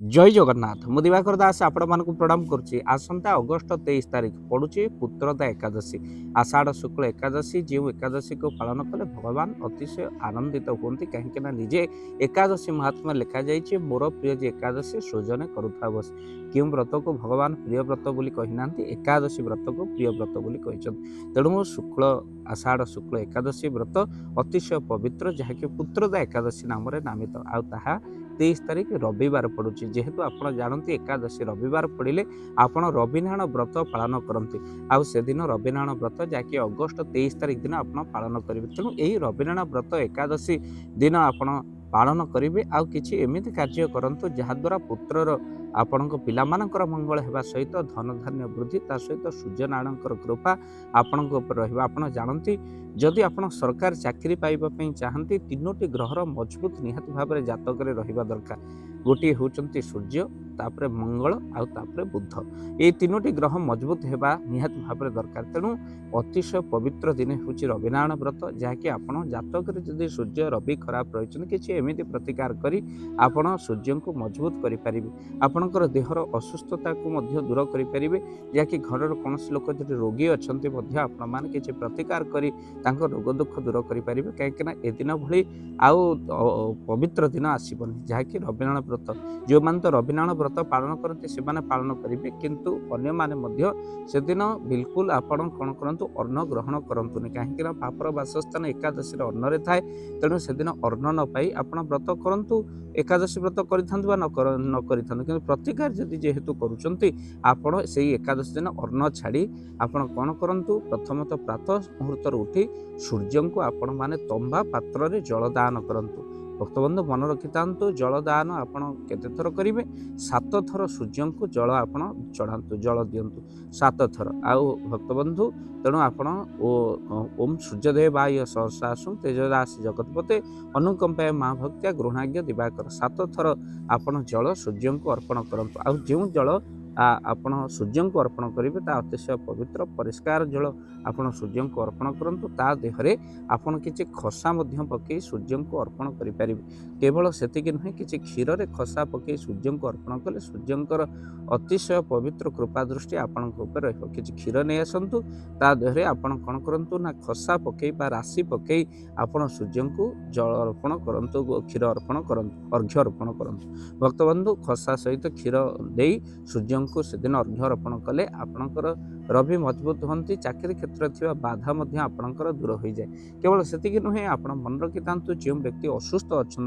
जय जगन्नाथ मु दिवाकर दास आपण मानक प्रणाम करुच्ची। आसंता अगस्ट 23 तारिख पड़ुची पुत्रदा एकादशी आषाढ़ शुक्ल एकादशी। जो एकादशी को पालन कले भगवान अतिशय आनंदित होती कहीं निजे एकादशी महात्मा लिखा जाइए मोर प्रिय जे एकादशी सृजने करुथा बस। क्यों व्रत को भगवान प्रिय व्रत बोली कही एकादशी व्रत को प्रिय व्रत बोली कहते। तेणु शुक्ल आषाढ़ शुक्ल एकादशी व्रत अतिशय पवित्र जहाँकि पुत्रदा एकादशी नाम नामित। आ 23 तारिख रविवार पड़ुची जेहेतु आप जानते एकादशी रविवार पड़े आपड़ रविनारायण व्रत पालन करते। आउ से दिन रविनारायण व्रत जहाँकि अगस्ट 23 तारिख दिन आप पालन करेंगे। तेणु यही रविनारायण व्रत एकादशी दिन आप पालन करेंगे। आउ किछि एमिति कार्य करंतु जहाद्वारा पुत्रर आपण पिलामानकर मंगल होगा सहित धन धान्य वृद्धि ता सहित सूर्यनारायण कृपा आपण रहा। आप जानते जदि आप सरकार चाकरी पाइबा चाहती तीनोटी ग्रहर मजबूत निहाती भाव में जातक रहा दरकार। गोटे होउचंती सूर्य तापरे मंगल आउ तापरे बुध ये तीनोटी ग्रह मजबूत होगा निहाती भाव में दरकार। तेणु अतिशय पवित्र दिन हूँ रविनारायण व्रत जहाँकि आप जातक जदि सूर्य रवि खराब रही किसी एमती प्रतिकार करी आपण सूर्य को मजबूत करें। आपणकर देहर असुस्थता को दूर करें जहाँकि घर कौन लोक जो रोगी अच्छा आपण किसी प्रतिकार करी रोग दुख दूर करें। कहीं दिन भली आउ पवित्र दिन आसबनी जहाँकि रविनारायण व्रत जो मैंने तो रविनारायण व्रत पालन करते से पालन करेंगे किंतु अन्य माने से दिन बिल्कुल आपण कौन करूँ अन्न ग्रहण करूँ कहीं पापर वासस्थान एकादशी अन्नरे थाए। तेणु से दिन अन्न न पाई आप व्रत करूँ एकादशी व्रत करें प्रतिकार जदि जेहेतु करुँच से एकादशी दिन अन्न छाड़ी आपण कौन करूँ प्रथम तो प्रातः मुहूर्त उठी सूर्य को आपण माने तंबा पात्र रे जलदान करंतु। भक्तबंधु मन रखि था जलदान आपड़ केते थर करेंगे 7 थर सूर्य को जल आप चढ़ातु जल दिंतु 7 थर। आउ भक्तबंधु तेणु आपण ओम सूर्यदेव बाह्य सहस्रासु तेजराशि जगतपते अनुकंपाय महाभक्त्या गृहणाज्ञ दिवाकर 7 थर आपण जल सूर्य को अर्पण करंतु। आउ जो जल आपण सूर्य को अर्पण करेंगे ता अतिशय पवित्र परिष्कार जल आपण सूर्य को अर्पण करंतु। ता देहरे आपण किछि खसा मध्य पकई सूर्य को अर्पण करें। केवल सेतिक नुहे किछि क्षीर रे खसा पकई सूर्य को अर्पण कले सूर्यंकर अतिशय पवित्र कृपा दृष्टि आपण ऊपर रहिबो। किछि क्षीर नै आसंतु ता देहरे आपण कोन करंतु ना खसा पकई बा राशि पकई आपण सूर्य को जल अर्पण करंतु क्षीर अर्पण करंतु अर्घ्य अर्पण करंतु। भक्तबंधु खसा सहित क्षीर देई सूर्य को सेदिन अर्घ्य अर्पण कले आपणकर रवि मजबूत होती चाकरी क्षेत्र थी बाधा आपणकर दूर हो जाए। केवल सेतिक नुहे आप मन रखि था जो व्यक्ति असुस्थ अच्छा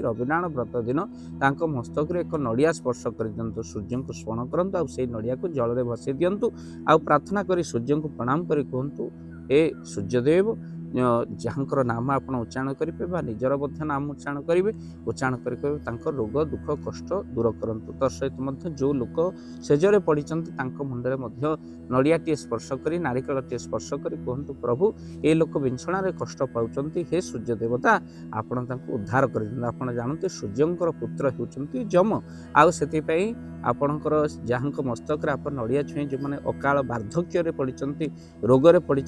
रविनारायण व्रत दिन तांको मस्तक रे एक नड़िया स्पर्श कर दिंतु सूर्य को स्मरण करंतु आउ से नड़िया को जल में भसई दिंतु आउ प्रार्थना करी सूर्य को प्रणाम करी कहतु ए सूर्यदेव जहाँकर नाम आप उच्चारण करेंगे निजर नाम उच्चारण करेंगे उच्चारण कर रोग दुख कष्ट दूर करंतु। तो सहित जो लोक सेजरे पड़ी मुंडे नड़ियाटे स्पर्श कर नारिकेलटे स्पर्श कर कहतु प्रभु ये लोक विंछणारे कष्ट पाउछंती हे सूर्य देवता आपण उद्धार कर। जानते सूर्यंकर पुत्र होउछंती जम आउ सेतिपई आपणकर जहाँ मस्तक आप नड़िया छुई जो मैंने अकाल वार्धक्य पड़ी रोगरे पड़ी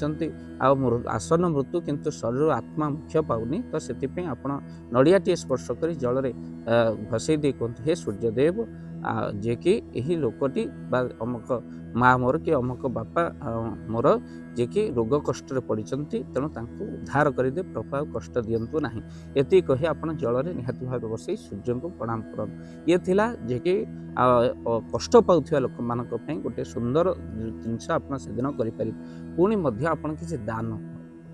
आसन मृत्यु किंतु शरीर आत्मा मुख्य पाऊनी। तो से आप नड़ियाटे स्पर्श कर जल में घसई दे कहतु हे सूर्यदेव जे कि यही लोकटी अमुक माँ मोर कि अमुक बापा मोर जे कि रोग कष्ट पड़ी तेणु उद्धार करदे प्रभु कष्ट दिंतु ना ये कही आप जल में निहाती भाव बसई सूर्य को प्रणाम कर। ये थिला जे कि कष्ट पाउथिबा लोक मानक पई गोटे सुंदर जिनस आप सेदिन करें। पुणी आप किसी दान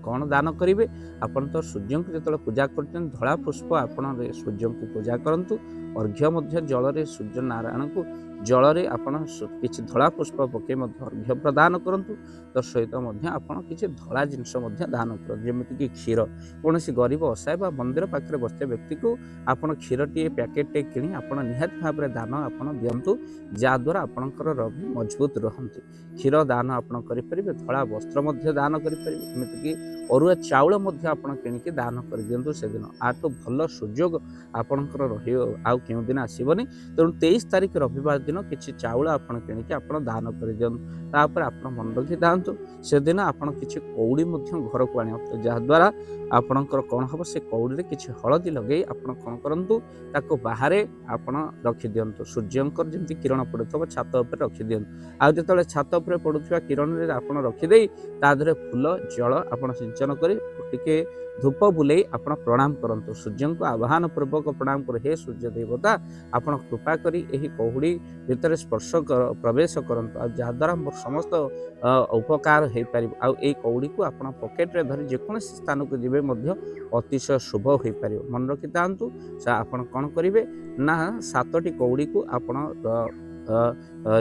कौन दान करेंगे आपन तो सूर्य को जो पूजा कर धला पुष्प आपण सूर्य को पूजा करंतु अर्घ्य जल रे सूर्य नारायण को जल रे आपण किछि धला पुष्प पके अर्घ्य प्रदान करंतु। तो सहित आपण किछि धला जिनस दान कर जेमिति कि क्षीर कौन गरीब असहाय बा मंदिर पाखे बसते व्यक्ति को आपण क्षीर टे पैकेट टे किणी आपण निहाती भाव में दान आपण दिंतु जहाद्वारा आपणकर रवि मजबूत रहंती। क्षीर दान आपण करें धला वस्त्र दान करें कि अरुआ चाउल आपण किणिकी दान कर दिंतु से दिन आठू भल सुजोग आपणकर रही आउ क्यों दिन आसबनी। तेणु 23 तारिख रविवार दिन ସେଦିନ କିଛି ଚାଉଳ ଆପଣ କିଣିକି ଆପଣ ଦାନ କରିଦିଅନ୍ତୁ। ତାପରେ ଆପଣ ମନେ ରଖିଥାନ୍ତୁ ସେଦିନ ଆପଣ କିଛି କଉଡ଼ି ମଧ୍ୟ ଘରକୁ ଆଣିବେ, ଯାହାଦ୍ୱାରା ଆପଣଙ୍କର କ'ଣ ହେବ, ସେ କଉଡ଼ିରେ କିଛି ହଳଦୀ ଲଗାଇ ଆପଣ କ'ଣ କରନ୍ତୁ, ତାକୁ ବାହାରେ ଆପଣ ରଖିଦିଅନ୍ତୁ। ସୂର୍ଯ୍ୟଙ୍କର ଯେମିତି କିରଣ ପଡ଼ୁଥିବ ଛାତ ଉପରେ ରଖିଦିଅନ୍ତୁ। ଆଉ ଯେତେବେଳେ ଛାତ ଉପରେ ପଡ଼ୁଥିବା କିରଣରେ ଆପଣ ରଖିଦେଇ ତା ଦେହରେ ଫୁଲ ଜଳ ଆପଣ ସିଞ୍ଚନ କରି ଟିକେ ଧୂପ ବୁଲେଇ ଆପଣ ପ୍ରଣାମ କରନ୍ତୁ। ସୂର୍ଯ୍ୟଙ୍କୁ ଆହ୍ୱାନ ପୂର୍ବକ ପ୍ରଣାମ କରୁ, ହେ ସୂର୍ଯ୍ୟ ଦେବତା ଆପଣ କୃପା କରି ଏହି କହୁଡ଼ି ଭିତରେ ପ୍ରବେଶ କରନ୍ତୁ, ଆଉ ଯାହାଦ୍ୱାରା ମୋର ସମସ୍ତ ଉପକାର ହୋଇପାରିବ। ଆଉ ଏଇ କଉଡ଼ିକୁ ଆପଣ ପକେଟରେ ଧରି ଯେକୌଣସି ସ୍ଥାନକୁ ଯିବେ ମଧ୍ୟ ଅତିଶୟ ଶୁଭ ହୋଇପାରିବ। ମନେ ରଖିଥାନ୍ତୁ ଆପଣ କ'ଣ କରିବେ ନା 7ଟି କଉଡ଼ିକୁ ଆପଣ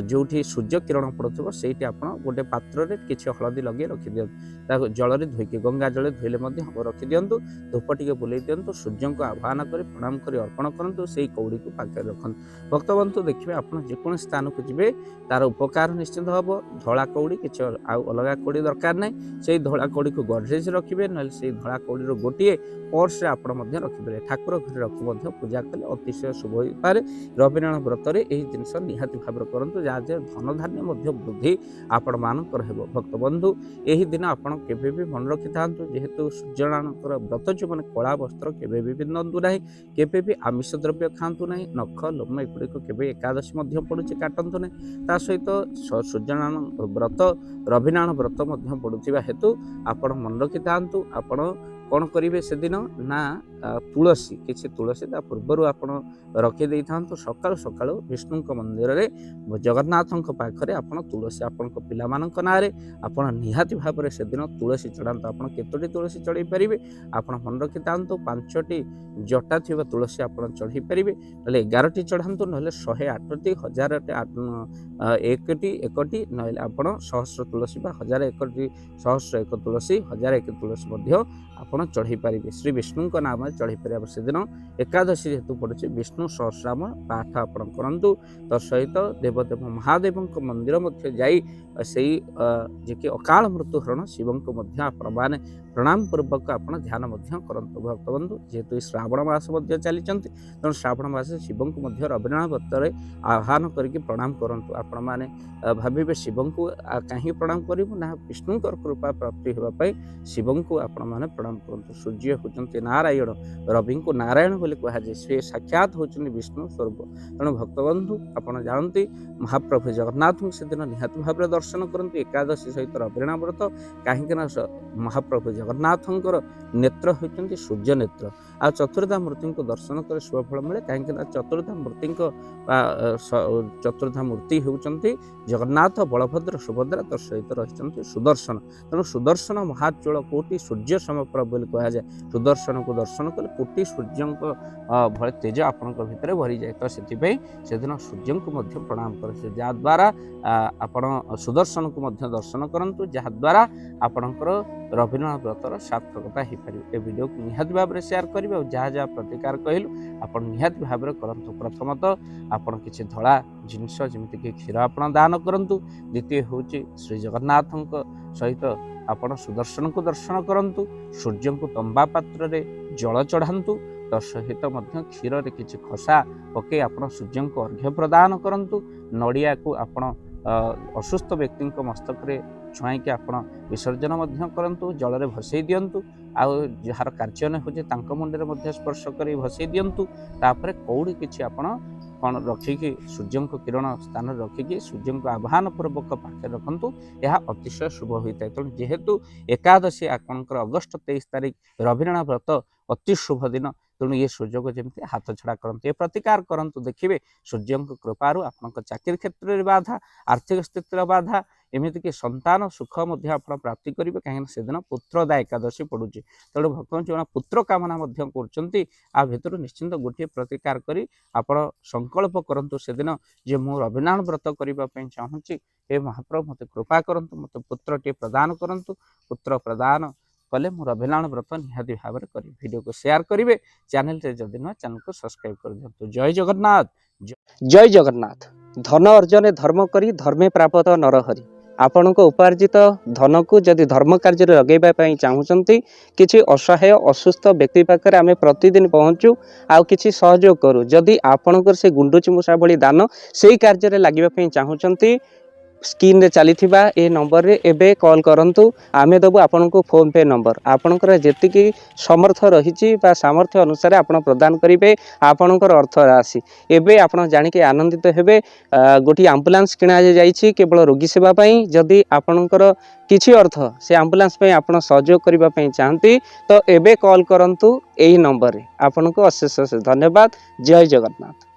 ଯେଉଁଠି ସୂର୍ଯ୍ୟ କିରଣ ପଡ଼ୁଥିବ ସେଇଠି ଆପଣ ଗୋଟେ ପାତ୍ରରେ କିଛି ହଳଦୀ ଲଗାଇ ରଖିଦିଅନ୍ତୁ। ତାକୁ ଜଳରେ ଧୋଇକି ଗଙ୍ଗା ଜଳରେ ଧୋଇଲେ ମଧ୍ୟ ହେବ, ରଖିଦିଅନ୍ତୁ। ଧୂପ ଟିକେ ବୁଲେଇ ଦିଅନ୍ତୁ, ସୂର୍ଯ୍ୟଙ୍କୁ ଆହ୍ୱାନ କରି ପ୍ରଣାମ କରି ଅର୍ପଣ କରନ୍ତୁ, ସେଇ କଉଡ଼ିକୁ ପାଖରେ ରଖନ୍ତୁ। ଭକ୍ତବନ୍ଧୁ ଦେଖିବେ ଆପଣ ଯେକୌଣସି ସ୍ଥାନକୁ ଯିବେ ତାର ଉପକାର ନିଶ୍ଚିନ୍ତ ହେବ। ଧଳା କଉଡ଼ି କିଛି ଆଉ ଅଲଗା କଉଡ଼ି ଦରକାର ନାହିଁ। ସେଇ ଧଳା କଉଡ଼ିକୁ ଗଡ଼ରେଜ ରଖିବେ, ନହେଲେ ସେଇ ଧଳା କଉଡ଼ିର ଗୋଟିଏ ପର୍ସରେ ଆପଣ ମଧ୍ୟ ରଖିପାରିବେ। ଠାକୁର ଘରେ ରଖି ମଧ୍ୟ ପୂଜା କଲେ ଅତିଶୟ ଶୁଭ ହୋଇପାରେ। ରବିନାରାୟଣ ବ୍ରତରେ ଏହି ଜିନିଷ ନିହାତି ଭାବରେ କରନ୍ତୁ, ଯାହାଦ୍ୱାରା ଧନଧାନ୍ୟ ମଧ୍ୟ ବୃଦ୍ଧି ଆପଣମାନଙ୍କର ହେବ। ଭକ୍ତବନ୍ଧୁ ଏହି ଦିନ ଆପଣ କେବେ ବି ମନେ ରଖିଥାନ୍ତୁ, ଯେହେତୁ ସୂର୍ଯ୍ୟନାରାୟଣଙ୍କର ବ୍ରତ ଯେଉଁମାନେ କଳା ବସ୍ତ୍ର କେବେ ବି ପିନ୍ଧନ୍ତୁ ନାହିଁ, କେବେ ବି ଆମିଷ ଦ୍ରବ୍ୟ ଖାଆନ୍ତୁ ନାହିଁ, ନଖ ଲୋମ ଏଗୁଡ଼ିକ କେବେ ଏକାଦଶୀ ମଧ୍ୟ ପଡ଼ୁଛି କାଟନ୍ତୁ ନାହିଁ। ତା ସହିତ ସୂର୍ଯ୍ୟନାରାୟଣ ବ୍ରତ ରବିନାରାୟଣ ବ୍ରତ ମଧ୍ୟ ପଡ଼ୁଥିବା ହେତୁ ଆପଣ ମନେ ରଖିଥାନ୍ତୁ ଆପଣ କ'ଣ କରିବେ ସେଦିନ ନା ତୁଳସୀ କିଛି ତୁଳସୀ ତା ପୂର୍ବରୁ ଆପଣ ରଖିଦେଇଥାନ୍ତୁ। ସକାଳୁ ସକାଳୁ ବିଷ୍ଣୁଙ୍କ ମନ୍ଦିରରେ ଜଗନ୍ନାଥଙ୍କ ପାଖରେ ଆପଣ ତୁଳସୀ ଆପଣଙ୍କ ପିଲାମାନଙ୍କ ନାଁରେ ଆପଣ ନିହାତି ଭାବରେ ସେଦିନ ତୁଳସୀ ଚଢ଼ାନ୍ତୁ। ଆପଣ କେତୋଟି ତୁଳସୀ ଚଢ଼େଇ ପାରିବେ ଆପଣ ମନେ ରଖିଥାନ୍ତୁ। 5ଟି ଜଟା ଥିବା ତୁଳସୀ ଆପଣ ଚଢ଼େଇ ପାରିବେ, ନହେଲେ 11ଟି ଚଢ଼ାନ୍ତୁ, ନହେଲେ 108ଟି 1,001ଟି ନହେଲେ ଆପଣ 1000 ତୁଳସୀ ବା 1001ଟି 101 ତୁଳସୀ 1001 ତୁଳସୀ ମଧ୍ୟ ଆପଣ ଚଢ଼େଇ ପାରିବେ। ଶ୍ରୀ ବିଷ୍ଣୁଙ୍କ ନାମରେ ଚଢ଼େଇ ପାରିବେ। ସେଦିନ ଏକାଦଶୀ ଯେହେତୁ ପଡ଼ୁଛି ବିଷ୍ଣୁ ସହସ୍ରନାମ ପାଠ ଆପଣ କରନ୍ତୁ। ତା ସହିତ ଦେବଦେବ ମହାଦେବଙ୍କ ମନ୍ଦିର ମଧ୍ୟ ଯାଇ ସେଇ ଯିଏକି ଅକାଳ ମୃତ୍ୟୁ ହରଣ ଶିବଙ୍କୁ ମଧ୍ୟ ଆପଣମାନେ ପ୍ରଣାମ ପୂର୍ବକ ଆପଣ ଧ୍ୟାନ ମଧ୍ୟ କରନ୍ତୁ। ଭକ୍ତବନ୍ଧୁ ଯେହେତୁ ଶ୍ରାବଣ ମାସ ମଧ୍ୟ ଚାଲିଛନ୍ତି, ତେଣୁ ଶ୍ରାବଣ ମାସରେ ଶିବଙ୍କୁ ମଧ୍ୟ ରବିନାରାୟଣ ବ୍ରତରେ ଆହ୍ୱାନ କରିକି ପ୍ରଣାମ କରନ୍ତୁ। ଆପଣମାନେ ଭାବିବେ ଶିବଙ୍କୁ କାହିଁକି ପ୍ରଣାମ କରିବୁ ନା ବିଷ୍ଣୁଙ୍କର କୃପା ପ୍ରାପ୍ତି ହେବା ପାଇଁ ଶିବଙ୍କୁ ଆପଣମାନେ ପ୍ରଣାମ କରନ୍ତୁ। ସୂର୍ଯ୍ୟ ହେଉଛନ୍ତି ନାରାୟଣ, ରବିଙ୍କୁ ନାରାୟଣ ବୋଲି କୁହାଯାଏ, ସେ ସାକ୍ଷାତ ହେଉଛନ୍ତି ବିଷ୍ଣୁ ସ୍ୱରୂପ। ତେଣୁ ଭକ୍ତବନ୍ଧୁ ଆପଣ ଜାଣନ୍ତି ମହାପ୍ରଭୁ ଜଗନ୍ନାଥଙ୍କୁ ସେଦିନ ନିହାତି ଭାବରେ ଦର୍ଶନ କରନ୍ତୁ। ଏକାଦଶୀ ସହିତ ରବିନାରାୟଣ ବ୍ରତ, କାହିଁକିନା ମହାପ୍ରଭୁ ଜଗନ୍ନାଥଙ୍କର ନେତ୍ର ହେଉଛନ୍ତି ସୂର୍ଯ୍ୟ ନେତ୍ର। ଆଉ ଚତୁର୍ଦ୍ଧା ମୂର୍ତ୍ତିଙ୍କୁ ଦର୍ଶନ କରି ଶୁଭଫଳ ମିଳେ, କାହିଁକିନା ଚତୁର୍ଦ୍ଧା ମୂର୍ତ୍ତି ହେଉଛନ୍ତି ଜଗନ୍ନାଥ, ବଳଭଦ୍ର, ସୁଭଦ୍ରା, ତୋ ସହିତ ରହିଛନ୍ତି ସୁଦର୍ଶନ। ତେଣୁ ସୁଦର୍ଶନ ମହାଚଳ କୋଟି ସୂର୍ଯ୍ୟ ସମପ୍ରଭ ବୋଲି କୁହାଯାଏ। ସୁଦର୍ଶନକୁ ଦର୍ଶନ କଲେ କୋଟି ସୂର୍ଯ୍ୟଙ୍କ ଭଳି ତେଜ ଆପଣଙ୍କ ଭିତରେ ଭରିଯାଏ। ତ ସେଥିପାଇଁ ସେଦିନ ସୂର୍ଯ୍ୟଙ୍କୁ ମଧ୍ୟ ପ୍ରଣାମ କରନ୍ତୁ, ଯାହାଦ୍ୱାରା ଆପଣ ସୁଦର୍ଶନକୁ ମଧ୍ୟ ଦର୍ଶନ କରନ୍ତୁ, ଯାହାଦ୍ୱାରା ଆପଣଙ୍କର ରବିନାରାୟଣ ବ୍ରତର ସାର୍ଥକତା ହୋଇପାରିବ। ଏ ଭିଡ଼ିଓକୁ ନିହାତି ଭାବରେ ସେୟାର କରିବେ, ଆଉ ଯାହା ଯାହା ପ୍ରତିକାର କହିଲୁ ଆପଣ ନିହାତି ଭାବରେ କରନ୍ତୁ। ପ୍ରଥମତଃ ଆପଣ କିଛି ଧଳା ଜିନିଷ ଯେମିତିକି କ୍ଷୀର ଆପଣ ଦାନ କରନ୍ତୁ। ଦ୍ୱିତୀୟ ହେଉଛି ଶ୍ରୀ ଜଗନ୍ନାଥଙ୍କ ସହିତ ଆପଣ ସୁଦର୍ଶନଙ୍କୁ ଦର୍ଶନ କରନ୍ତୁ। ସୂର୍ଯ୍ୟଙ୍କୁ ତମ୍ବା ପାତ୍ରରେ ଜଳ ଚଢ଼ାନ୍ତୁ। ତା ସହିତ ମଧ୍ୟ କ୍ଷୀରରେ କିଛି ଖସା ପକାଇ ଆପଣ ସୂର୍ଯ୍ୟଙ୍କୁ ଅର୍ଘ୍ୟ ପ୍ରଦାନ କରନ୍ତୁ। ନଡ଼ିଆକୁ ଆପଣ ଅସୁସ୍ଥ ବ୍ୟକ୍ତିଙ୍କ ମସ୍ତକରେ ଛୁଆଁଇକି ଆପଣ ବିସର୍ଜନ ମଧ୍ୟ କରନ୍ତୁ, ଜଳରେ ଭସେଇ ଦିଅନ୍ତୁ। ଆଉ ଯାହାର କାର୍ଯ୍ୟ ହେଉଛି ତାଙ୍କ ମୁଣ୍ଡରେ ମଧ୍ୟ ସ୍ପର୍ଶ କରି ଭସେଇ ଦିଅନ୍ତୁ। ତାପରେ କଉଡ଼ି କିଛି ଆପଣ କ'ଣ ରଖିକି ସୂର୍ଯ୍ୟଙ୍କ କିରଣ ସ୍ଥାନରେ ରଖିକି ସୂର୍ଯ୍ୟଙ୍କୁ ଆହ୍ୱାନ ପୂର୍ବକ ପାଖରେ ରଖନ୍ତୁ, ଏହା ଅତିଶୟ ଶୁଭ ହୋଇଥାଏ। ତେଣୁ ଯେହେତୁ ଏକାଦଶୀ ଆପଣଙ୍କର ଅଗଷ୍ଟ 23 ତାରିଖ ରବିନାରାୟଣ ବ୍ରତ ଅତି ଶୁଭ ଦିନ, ତେଣୁ ଏ ସୁଯୋଗ ଯେମିତି ହାତ ଛଡ଼ା କରନ୍ତୁ, ଏ ପ୍ରତିକାର କରନ୍ତୁ। ଦେଖିବେ ସୂର୍ଯ୍ୟଙ୍କ କୃପାରୁ ଆପଣଙ୍କ ଚାକିରି କ୍ଷେତ୍ରରେ ବାଧା, ଆର୍ଥିକ ସ୍ଥିତିର ବାଧା, ଏମିତିକି ସନ୍ତାନ ସୁଖ ମଧ୍ୟ ଆପଣ ପ୍ରାପ୍ତି କରିବେ, କାହିଁକିନା ସେଦିନ ପୁତ୍ରଦା ଏକାଦଶୀ ପଡ଼ୁଛି। ତେଣୁ ଭକ୍ତମାନେ ଯେଉଁମାନେ ପୁତ୍ର କାମନା ମଧ୍ୟ କରୁଛନ୍ତି, ଆ ଭିତରୁ ନିଶ୍ଚିନ୍ତ ଗୋଟିଏ ପ୍ରତିକାର କରି ଆପଣ ସଂକଳ୍ପ କରନ୍ତୁ ସେଦିନ ଯେ ମୁଁ ରବିନାରାୟଣ ବ୍ରତ କରିବା ପାଇଁ ଚାହୁଁଛି, ହେ ମହାପ୍ରଭୁ ମୋତେ କୃପା କରନ୍ତୁ, ମୋତେ ପୁତ୍ରଟିଏ ପ୍ରଦାନ କରନ୍ତୁ। ପୁତ୍ର ପ୍ରଦାନ କଲେ ମୁଁ ରବିନାରାୟଣ ବ୍ରତ ନିହାତି ଭାବରେ କରିବି। ଭିଡ଼ିଓକୁ ସେୟାର କରିବେ, ଚ୍ୟାନେଲରେ ଯଦି ନୁହେଁ ଚ୍ୟାନେଲକୁ ସବସ୍କ୍ରାଇବ୍ କରିଦିଅନ୍ତୁ। ଜୟ ଜଗନ୍ନାଥ। ଜୟ ଜଗନ୍ନାଥ। ଧନ ଅର୍ଜନେ ଧର୍ମ କରି ଧର୍ମେ ପ୍ରାପତ ନରହରି। ଆପଣଙ୍କ ଉପାର୍ଜିତ ଧନକୁ ଯଦି ଧର୍ମ କାର୍ଯ୍ୟରେ ଲଗାଇବା ପାଇଁ ଚାହୁଁଛନ୍ତି, କିଛି ଅସହାୟ ଅସୁସ୍ଥ ବ୍ୟକ୍ତି ପାଖରେ ଆମେ ପ୍ରତିଦିନ ପହଞ୍ଚୁ ଆଉ କିଛି ସହଯୋଗ କରୁ। ଯଦି ଆପଣଙ୍କର ସେ ଗୁଣ୍ଡୁଚି ମୂଷା ଭଳି ଦାନ ସେଇ କାର୍ଯ୍ୟରେ ଲାଗିବା ପାଇଁ ଚାହୁଁଛନ୍ତି, ସ୍କ୍ରିନରେ ଚାଲିଥିବା ଏ ନମ୍ବରରେ ଏବେ କଲ୍ କରନ୍ତୁ। ଆମେ ଦେବୁ ଆପଣଙ୍କୁ ଫୋନ୍ ପେ ନମ୍ବର। ଆପଣଙ୍କର ଯେତିକି ସମର୍ଥ ରହିଛି ବା ସାମର୍ଥ୍ୟ ଅନୁସାରେ ଆପଣ ପ୍ରଦାନ କରିବେ ଆପଣଙ୍କର ଅର୍ଥ ରାଶି। ଏବେ ଆପଣ ଜାଣିକି ଆନନ୍ଦିତ ହେବେ, ଗୋଟିଏ ଆମ୍ବୁଲାନ୍ସ କିଣାଯାଇଛି କେବଳ ରୋଗୀ ସେବା ପାଇଁ। ଯଦି ଆପଣଙ୍କର କିଛି ଅର୍ଥ ସେ ଆମ୍ବୁଲାନ୍ସ ପାଇଁ ଆପଣ ସହଯୋଗ କରିବା ପାଇଁ ଚାହାନ୍ତି ତ ଏବେ କଲ୍ କରନ୍ତୁ ଏହି ନମ୍ବରରେ। ଆପଣଙ୍କୁ ଅଶେଷ ଅଶେଷ ଧନ୍ୟବାଦ। ଜୟ ଜଗନ୍ନାଥ।